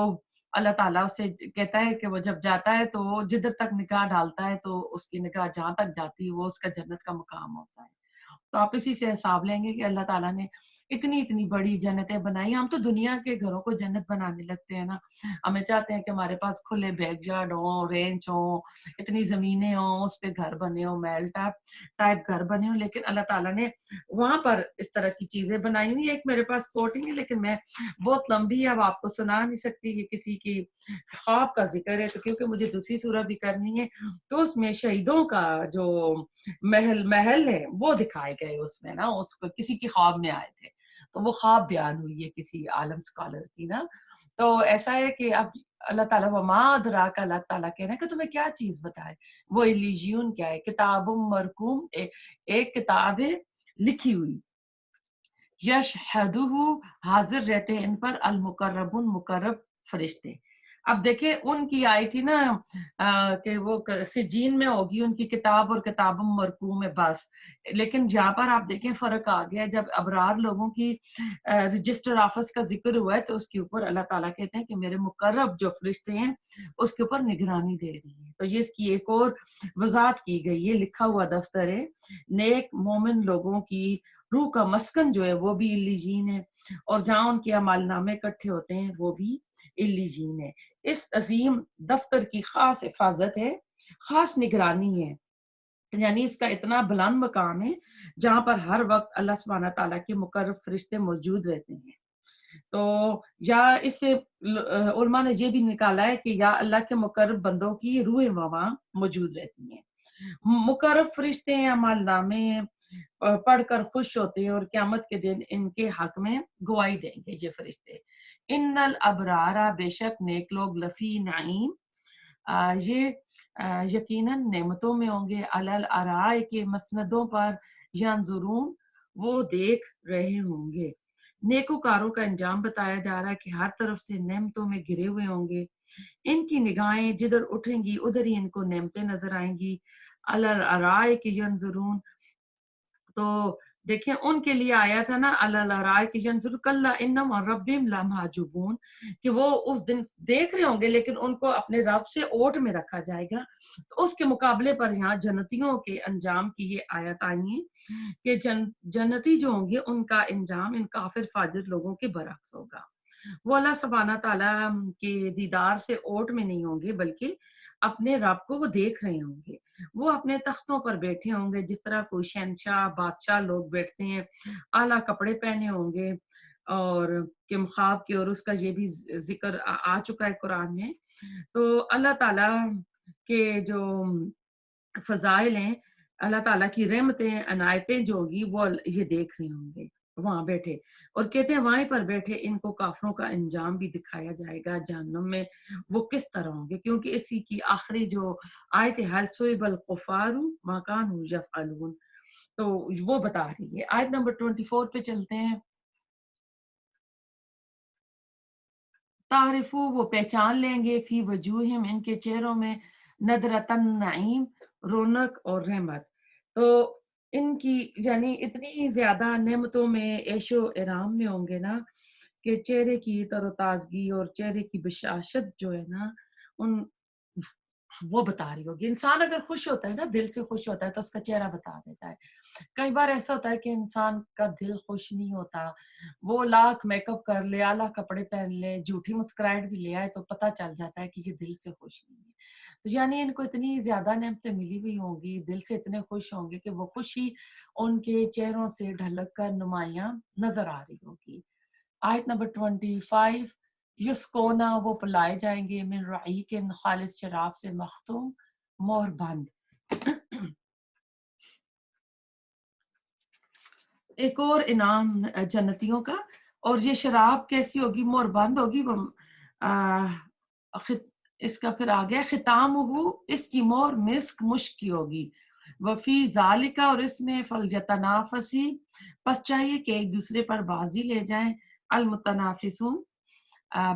اللہ تعالیٰ اسے کہتا ہے کہ وہ جب جاتا ہے تو وہ جدھر تک نگاہ ڈالتا ہے تو اس کی نگاہ جہاں تک جاتی ہے وہ اس کا جنت کا مقام ہوتا ہے. تو آپ اسی سے حساب لیں گے کہ اللہ تعالیٰ نے اتنی بڑی جنتیں بنائی. ہم تو دنیا کے گھروں کو جنت بنانے لگتے ہیں نا، ہمیں چاہتے ہیں کہ ہمارے پاس کھلے بیک یارڈ ہوں، رینچ ہوں، اتنی زمینیں ہوں، اس پہ گھر بنے ہوں، محل ٹائپ گھر بنے ہوں. لیکن اللہ تعالیٰ نے وہاں پر اس طرح کی چیزیں بنائی ہوئی. ایک میرے پاس کوٹنگ ہے لیکن میں بہت لمبی ہے، اب آپ کو سنا نہیں سکتی. یہ کسی کی خواب کا ذکر ہے تو کیونکہ مجھے دوسری سورہ بھی کرنی ہے، تو اس میں شہیدوں کا جو محل ہے وہ دکھائے گئے اس میں نا، اس کو کسی کی خواب میں آئے تھے تو وہ خواب بیان ہوئی ہے کسی عالم اسکالر کی نا. تو ایسا ہے کہ اب اللہ تعالیٰ وما ادراک، اللہ تعالیٰ کہہ رہے ہیں کہ تمہیں کیا چیز بتائے. وہ ایلیجیون کیا ہے؟ کتاب مرقوم، ایک کتاب ہے لکھی ہوئی. یشہدہ، حاضر رہتے ہیں ان پر، المقربون، مقرب فرشتے. اب دیکھیں ان کی آئی تھی نا کہ وہ سجین میں ہوگی ان کی کتاب اور کتاب مرقوم ہے بس. لیکن جہاں پر آپ دیکھیں فرق آ گیا، جب ابرار لوگوں کی رجسٹر آفس کا ذکر ہوا ہے تو اس کے اوپر اللہ تعالیٰ کہتے ہیں کہ میرے مقرب جو فرشتے ہیں اس کے اوپر نگرانی دے رہی ہے. تو یہ اس کی ایک اور وضاحت کی گئی. یہ لکھا ہوا دفتر ہے نیک مومن لوگوں کی روح کا مسکن جو ہے وہ بھی ایلیجین ہے، اور جہاں ان کے اعمال نامے اکٹھے ہوتے ہیں وہ بھی ایلیجین ہے. اس عظیم دفتر کی خاص حفاظت ہے، خاص نگرانی ہے. یعنی اس کا اتنا بلند مقام ہے جہاں پر ہر وقت اللہ سبحانہ تعالیٰ کے مقرب فرشتے موجود رہتے ہیں. تو یا اس سے علماء نے یہ بھی نکالا ہے کہ یا اللہ کے مقرب بندوں کی روح وہاں موجود رہتی ہیں. مقرب فرشتے ہیں، اعمال نامے پڑھ کر خوش ہوتے ہیں اور قیامت کے دن ان کے حق میں گواہی دیں گے یہ فرشتے. ان الابرارا، بے شک نیک لوگ، لفی نعیم، یہ یقیناً نعمتوں میں ہوں گے، علی الارائے کے مسندوں پر، ینظرون، وہ دیکھ رہے ہوں گے. نیکوکاروں کا انجام بتایا جا رہا ہے کہ ہر طرف سے نعمتوں میں گھرے ہوئے ہوں گے. ان کی نگاہیں جدھر اٹھیں گی ادھر ہی ان کو نعمتیں نظر آئیں گی. علی الارائے کے ینظرون، تو دیکھیں ان کے لیے آیا تھا نا اللہ رائے کہ ینظر کلا انہم عن ربہم لمحجوبون، کہ وہ اس دن دیکھ رہے ہوں گے لیکن ان کو اپنے رب سے اوٹ میں رکھا جائے گا. تو اس کے مقابلے پر یہاں جنتیوں کے انجام کی یہ آیت آئی ہیں کہ جنتی جو ہوں گے ان کا انجام ان کافر فاجر لوگوں کے برعکس ہوگا. وہ اللہ سبحانہ تعالیٰ کے دیدار سے اوٹ میں نہیں ہوں گے بلکہ اپنے رب کو وہ دیکھ رہے ہوں گے. وہ اپنے تختوں پر بیٹھے ہوں گے جس طرح کوئی شہنشاہ بادشاہ لوگ بیٹھتے ہیں، اعلیٰ کپڑے پہنے ہوں گے، اور کہ خواب کے اور اس کا یہ بھی ذکر آ چکا ہے قرآن میں. تو اللہ تعالیٰ کے جو فضائل ہیں، اللہ تعالیٰ کی رحمتیں عنایتیں جو ہوگی وہ یہ دیکھ رہے ہوں گے وہاں بیٹھے. اور کہتے ہیں وہیں پر بیٹھے ان کو کافروں کا انجام بھی دکھایا جائے گا جہنم میں وہ کس طرح ہوں گے، کیونکہ اسی کی آخری جو آیت حل صوب القفار ما کانوا یفعلون تو وہ بتا رہی ہے. آیت نمبر 24 پہ چلتے ہیں. تعرفو وہ پہچان لیں گے فی وجوہم ان کے چہروں میں ندرۃ النعیم رونق اور رحمت. تو ان کی یعنی اتنی زیادہ نعمتوں میں عیش و آرام میں ہوں گے نا کہ چہرے کی تر و تازگی اور چہرے کی بشاشت جو ہے نا ان وہ بتا رہی ہوگی. انسان اگر خوش ہوتا ہے نا، دل سے خوش ہوتا ہے تو اس کا چہرہ بتا دیتا ہے. کئی بار ایسا ہوتا ہے کہ انسان کا دل خوش نہیں ہوتا، وہ لاکھ میک اپ کر لے، اعلیٰ کپڑے پہن لے، جھوٹی مسکراہٹ بھی لے آئے تو پتہ چل جاتا ہے کہ یہ دل سے خوش نہیں ہے. تو یعنی ان کو اتنی زیادہ نعمتیں ملی ہوئی ہوں گی، دل سے اتنے خوش ہوں گے کہ وہ خوشی ان کے چہروں سے ڈھلک کر نمایاں نظر آ رہی ہوگی. آیت نمبر 25. یسکونا وہ پلائے جائیں گے من رعیق خالص شراب سے مختوم مہر بند. ایک اور انعام جنتیوں کا، اور یہ شراب کیسی ہوگی؟ مہر بند ہوگی. اس کا پھر آگے ختام ہو، اس کی مہر مسک مشک کی ہوگی. وفی ذالکہ اور اس میں فلیتنافسی پس چاہیے کہ ایک دوسرے پر بازی لے جائیں المتنافسون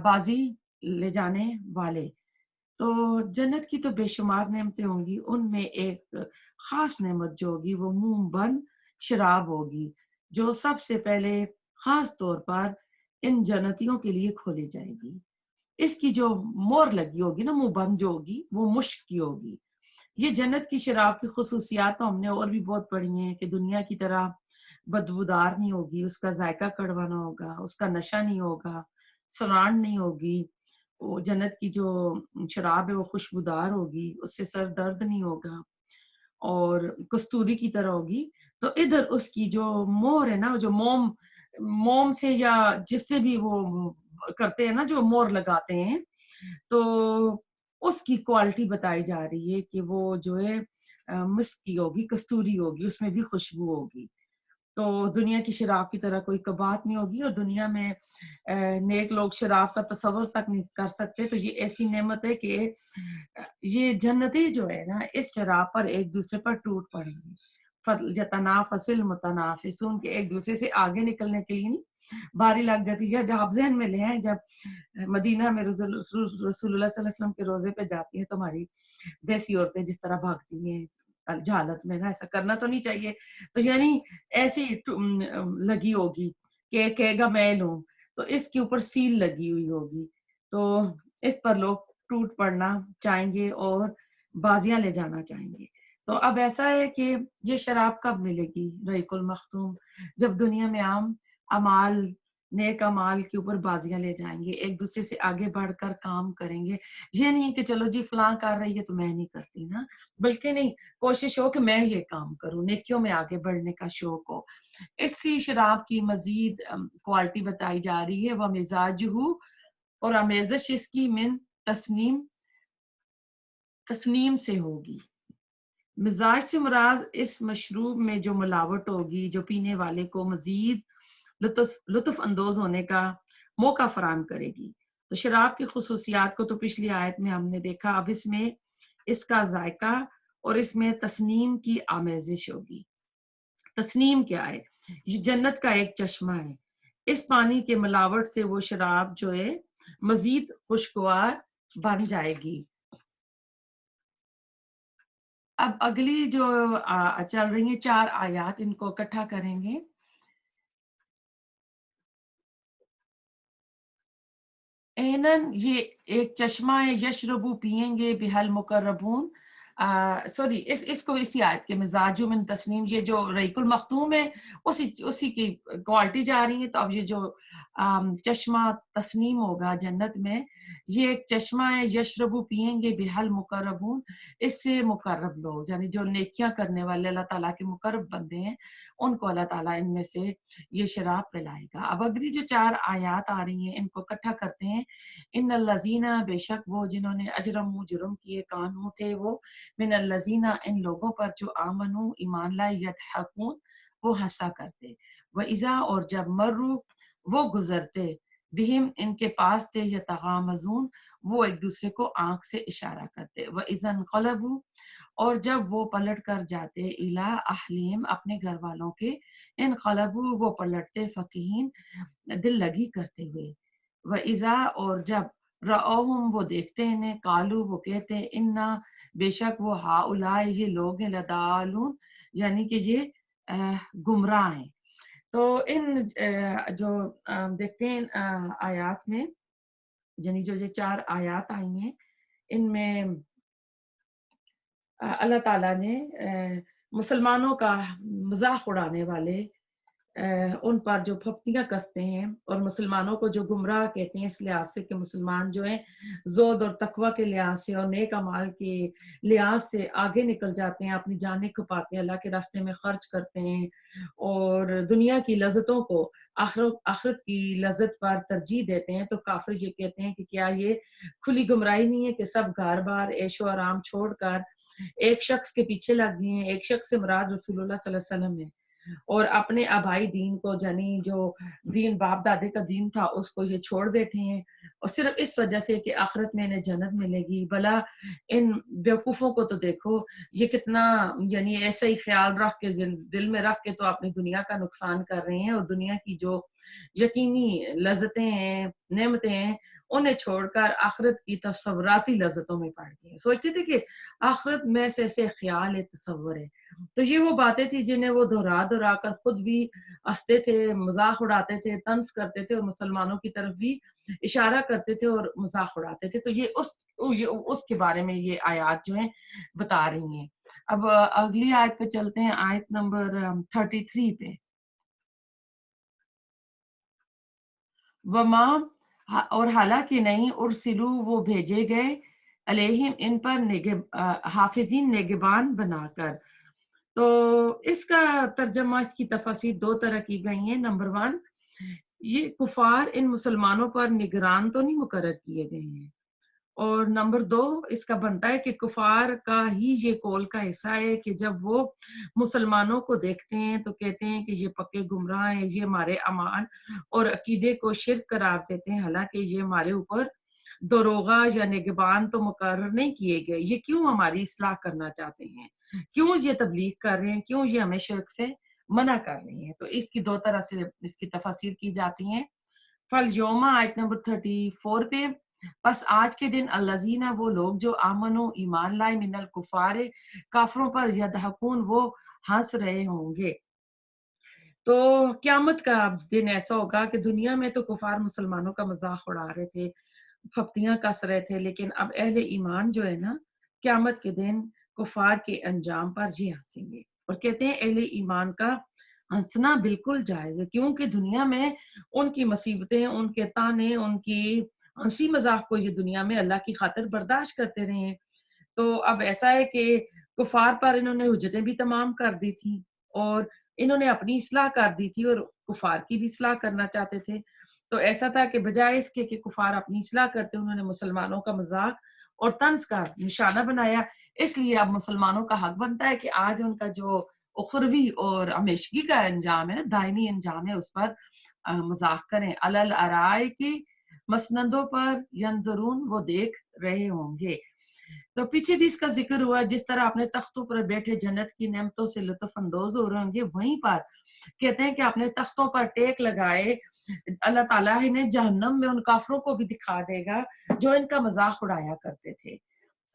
بازی لے جانے والے. تو جنت کی تو بے شمار نعمتیں ہوں گی، ان میں ایک خاص نعمت جو ہوگی وہ منہ بند شراب ہوگی جو سب سے پہلے خاص طور پر ان جنتیوں کے لیے کھولی جائے گی. اس کی جو مور لگی ہوگی نا، منہ بند جو ہوگی وہ مشک کی ہوگی. یہ جنت کی شراب کی خصوصیات تو ہم نے اور بھی بہت پڑھی ہیں کہ دنیا کی طرح بدبودار نہیں ہوگی، اس کا ذائقہ کڑوا نہ ہوگا، اس کا نشہ نہیں ہوگا، سران نہیں ہوگی. وہ جنت کی جو شراب ہے وہ خوشبودار ہوگی، اس سے سر درد نہیں ہوگا اور کستوری کی طرح ہوگی. تو ادھر اس کی جو مور ہے نا، جو موم سے یا جس سے بھی وہ کرتے ہیں نا، جو مور لگاتے ہیں، تو اس کی کوالٹی بتائی جا رہی ہے کہ وہ جو ہے مسک کی ہوگی، کستوری ہوگی، اس میں بھی خوشبو ہوگی. تو دنیا کی شراب کی طرح کوئی کباہت نہیں ہوگی، اور دنیا میں نیک لوگ شراب کا تصور تک نہیں کر سکتے. تو یہ ایسی نعمت ہے کہ یہ جنتی جو ہے نا اس شراب پر ایک دوسرے پر ٹوٹ پڑیں گے. یتنافس المتنافسون کے ایک دوسرے سے آگے نکلنے کے لیے نہیں، باری لگ جاتی ہے. جب آپ ذہن میں لے آئیں، جب مدینہ میں رسول اللہ صلی اللہ علیہ وسلم کے روزے پہ جاتی ہیں تو ہماری دیسی عورتیں جس طرح بھاگتی ہیں جہالت میں، ایسا کرنا تو نہیں چاہیے. تو یعنی ایسی لگی ہوگی کہ کہے گا میں لوں، تو اس کے اوپر سیل لگی ہوئی ہوگی، تو اس پر لوگ ٹوٹ پڑنا چاہیں گے اور بازیاں لے جانا چاہیں گے. تو اب ایسا ہے کہ یہ شراب کب ملے گی رحیق المختوم؟ جب دنیا میں عام اعمال، نیک اعمال کے اوپر بازیاں لے جائیں گے، ایک دوسرے سے آگے بڑھ کر کام کریں گے. یہ نہیں کہ چلو جی فلاں کر رہی ہے تو میں نہیں کرتی نا، بلکہ نہیں، کوشش ہو کہ میں یہ کام کروں، نیکیوں میں آگے بڑھنے کا شوق ہو. اسی شراب کی مزید کوالٹی بتائی جا رہی ہے. وہ مزاج ہو، اور آمیزش اس کی من تسنیم سے ہوگی. مزاج سے مراد اس مشروب میں جو ملاوٹ ہوگی جو پینے والے کو مزید لطف اندوز ہونے کا موقع فراہم کرے گی. تو شراب کی خصوصیات کو تو پچھلی آیت میں ہم نے دیکھا، اب اس میں اس کا ذائقہ اور اس میں تسنیم کی آمیزش ہوگی. تسنیم کیا ہے؟ یہ جنت کا ایک چشمہ ہے، اس پانی کے ملاوٹ سے وہ شراب جو ہے مزید خوشگوار بن جائے گی. اب اگلی جو چل رہی ہیں 4 آیات، ان کو اکٹھا کریں گے. اینن یہ ایک چشمہ ہے، یشربو پیئیں گے بحل مقربون. سوری، اس کو اسی آیت کے مزاج من تسنیم، یہ جو ریق المختوم ہے اسی کی کوالٹی جا رہی ہے. تو اب یہ جو چشمہ تسنیم ہوگا جنت میں، یہ ایک چشمہ ہے، یشربو پیئیں گے بحل مقربون، اس سے مقرب لوگ، یعنی جو نیکیاں کرنے والے اللہ تعالیٰ کے مقرب بندے ہیں، ان کو اللہ تعالیٰ ان میں سے یہ شراب پلائے گا. اب اگلی جو 4 آیات آ رہی ہیں ان کو اکٹھا کرتے ہیں. ان الذین، بے شک وہ جنہوں نے اجرموا، جرم کیے، کانوں تھے وہ، من الذین، ان لوگوں پر جو آمنو، ایمان لائے، یضحکون، وہ ہنسا کرتے، وَإِذَا، اور جب مروا، وہ گزرتے، بہم، ان کے پاس تھے، یتغامزون، وہ ایک دوسرے کو آنکھ سے اشارہ کرتے، وَإِذَا انقلبوا، اور جب وہ پلٹ کر جاتے، الی اہلہم، اپنے گھر والوں کے، انقلبوا، وہ پلٹتے، فقیہین، دل لگی کرتے ہوئے، وَإِذَا، اور جب رَأَوْهُمْ، وہ دیکھتے انہیں، قالوا، وہ کہتے ہیں، اِنَّا، بے شک وہ، ہؤلاء، یہ لوگ ہیں، لضالون، یعنی کہ یہ گمراہ ہیں. تو ان جو دیکھتے ہیں آیات میں، یعنی جو یہ 4 آیات آئی ہیں ان میں اللہ تعالیٰ نے مسلمانوں کا مذاق اڑانے والے، ان پر جو پھپتیاں کستے ہیں اور مسلمانوں کو جو گمراہ کہتے ہیں، اس لحاظ سے کہ مسلمان جو ہیں زہد اور تقوی کے لحاظ سے اور نیک اعمال کے لحاظ سے آگے نکل جاتے ہیں، اپنی جانیں کھپاتے ہیں، اللہ کے راستے میں خرچ کرتے ہیں اور دنیا کی لذتوں کو آخرت کی لذت پر ترجیح دیتے ہیں. تو کافر یہ کہتے ہیں کہ کیا یہ کھلی گمراہی نہیں ہے کہ سب گھر بار عیش و آرام چھوڑ کر ایک شخص کے پیچھے لگ گئے ہیں. ایک شخص سے مراد رسول اللہ صلی اللہ علیہ وسلم ہے، اور اپنے آبائی دین کو، جنی جو دین باپ دادے کا دین تھا، اس کو یہ چھوڑ بیٹھے ہیں، اور صرف اس وجہ سے کہ آخرت میں انہیں جنت ملے گی. بھلا ان بیوقوفوں کو تو دیکھو، یہ کتنا یعنی ایسا ہی خیال رکھ کے، دل میں رکھ کے تو اپنی دنیا کا نقصان کر رہے ہیں، اور دنیا کی جو یقینی لذتیں ہیں، نعمتیں ہیں، انہیں چھوڑ کر آخرت کی تصوراتی لذتوں میں پڑ گئے ہیں. سوچتے تھے کہ آخرت میں سے ایسے خیال ہے، تصور ہے. تو یہ وہ باتیں تھی جنہیں وہ دہرا دہرا کر خود بھی ہنستے تھے، مذاق اڑاتے تھے، طنز کرتے تھے، اور مسلمانوں کی طرف بھی اشارہ کرتے تھے اور مذاق اڑاتے تھے. تو یہ اس کے بارے میں یہ آیات جو ہیں بتا رہی ہیں. اب اگلی آیت پہ چلتے ہیں، آیت نمبر 33 پہ. وما، اور حالانکہ نہیں، ارسلو، وہ بھیجے گئے، علیہم، ان پر، حافظین، نگبان بنا کر. تو اس کا ترجمہ، اس کی تفاسیر 2 طرح کی گئی ہیں. نمبر 1، یہ کفار ان مسلمانوں پر نگران تو نہیں مقرر کیے گئے ہیں، اور نمبر 2 اس کا بنتا ہے کہ کفار کا ہی یہ قول کا حصہ ہے کہ جب وہ مسلمانوں کو دیکھتے ہیں تو کہتے ہیں کہ یہ پکے گمراہ ہیں، یہ ہمارے اعمال اور عقیدے کو شرک قرار دیتے ہیں، حالانکہ یہ ہمارے اوپر دروغہ یا نگبان تو مقرر نہیں کیے گئے. یہ کیوں ہماری اصلاح کرنا چاہتے ہیں، کیوں یہ تبلیغ کر رہے ہیں، کیوں یہ ہمیں شرک سے منع کر رہی ہیں. تو اس کی 2 طرح سے اس کی تفاسیر کی جاتی ہیں. فَالْيَوْمَ، آیت نمبر 34 پہ، پس آج کے دن، الذین، وہ لوگ جو آمنو، ایمان لائے، من الکفار، کافروں پر، یضحکون، وہ ہنس رہے ہوں گے. تو قیامت کا دن ایسا ہوگا کہ دنیا میں تو کفار مسلمانوں کا مذاق اڑا رہے تھے، پھپتیاں کس رہے تھے، لیکن اب اہل ایمان جو ہے نا، قیامت کے دن کفار کے انجام پر یہ ہنسیں گے. اور کہتے ہیں اہل ایمان کا ہنسنا بالکل جائز ہے، کیونکہ دنیا میں ان کی مصیبتیں، ان کے تانے، ان کی ہنسی مذاق کو یہ دنیا میں اللہ کی خاطر برداشت کرتے رہے ہیں. تو اب ایسا ہے کہ کفار پر انہوں نے حجتیں بھی تمام کر دی تھی، اور انہوں نے اپنی اصلاح کر دی تھی، اور کفار کی بھی اصلاح کرنا چاہتے تھے. تو ایسا تھا کہ بجائے اس کے کہ کفار اپنی اصلاح کرتے، انہوں نے مسلمانوں کا مذاق اور طنز کا نشانہ بنایا. اس لیے اب مسلمانوں کا حق بنتا ہے کہ آج ان کا جو اخروی اور ہمیشگی کا انجام ہے، دائمی انجام ہے، اس پر مذاق کریں. علل ارائے کی، مسندوں پر، ینظرون، وہ دیکھ رہے ہوں گے. تو پیچھے بھی اس کا ذکر ہوا، جس طرح اپنے تختوں پر بیٹھے جنت کی نعمتوں سے لطف اندوز ہو رہے ہوں گے، وہیں پر کہتے ہیں کہ اپنے تختوں پر ٹیک لگائے اللہ تعالیٰ انہیں جہنم میں ان کافروں کو بھی دکھا دے گا جو ان کا مذاق اڑایا کرتے تھے.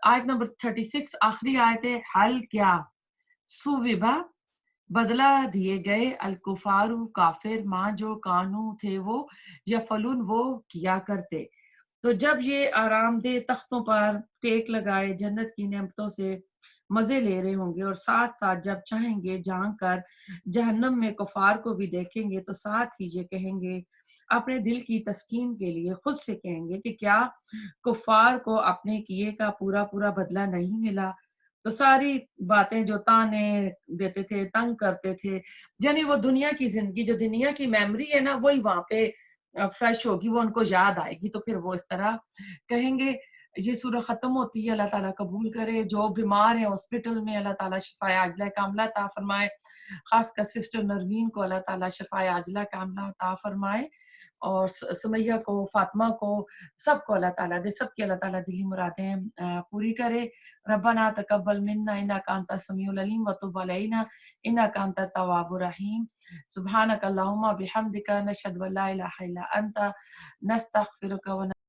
آیت نمبر 36 آخری آیت ہے، حل کیا سوبا بدلہ دیے گئے الکفارو کافر ماں جو کانو تھے وہ یفلون وہ کیا کرتے. تو جب یہ آرام دہ تختوں پر ٹیک لگائے جنت کی نعمتوں سے مزے لے رہے ہوں گے، اور ساتھ ساتھ جب چاہیں گے جھانک کر جہنم میں کفار کو بھی دیکھیں گے، تو ساتھ ہی یہ کہیں گے اپنے دل کی تسکین کے لیے خود سے کہیں گے کہ کیا کفار کو اپنے کیے کا پورا پورا بدلہ نہیں ملا. تو ساری باتیں جو تانے دیتے تھے، تنگ کرتے تھے، یعنی وہ دنیا کی زندگی، جو دنیا کی میموری ہے نا، وہی وہاں پہ فریش ہوگی، وہ ان کو یاد آئے گی. تو پھر وہ اس طرح کہیں گے. یہ سورہ ختم ہوتی ہے، اللہ تعالیٰ قبول کرے. جو بیمار ہیں ہاسپٹل میں، اللہ تعالیٰ شفائے عاجلہ کاملہ عطا فرمائے. خاص کر سسٹر نروین کو اللہ تعالیٰ شفائے عاجلہ کاملہ عطا فرمائے، اور سمیہ کو، فاطمہ کو، سب کو اللہ تعالیٰ دے، سب کی اللہ تعالیٰ دلی مرادیں پوری کرے. ربنا تقبل منا انک انت السمیع العلیم وتب علینا انک انت التواب الرحیم. سبحانک اللہم بحمدک نشہد ان لا الہ الا انت نستغفرک و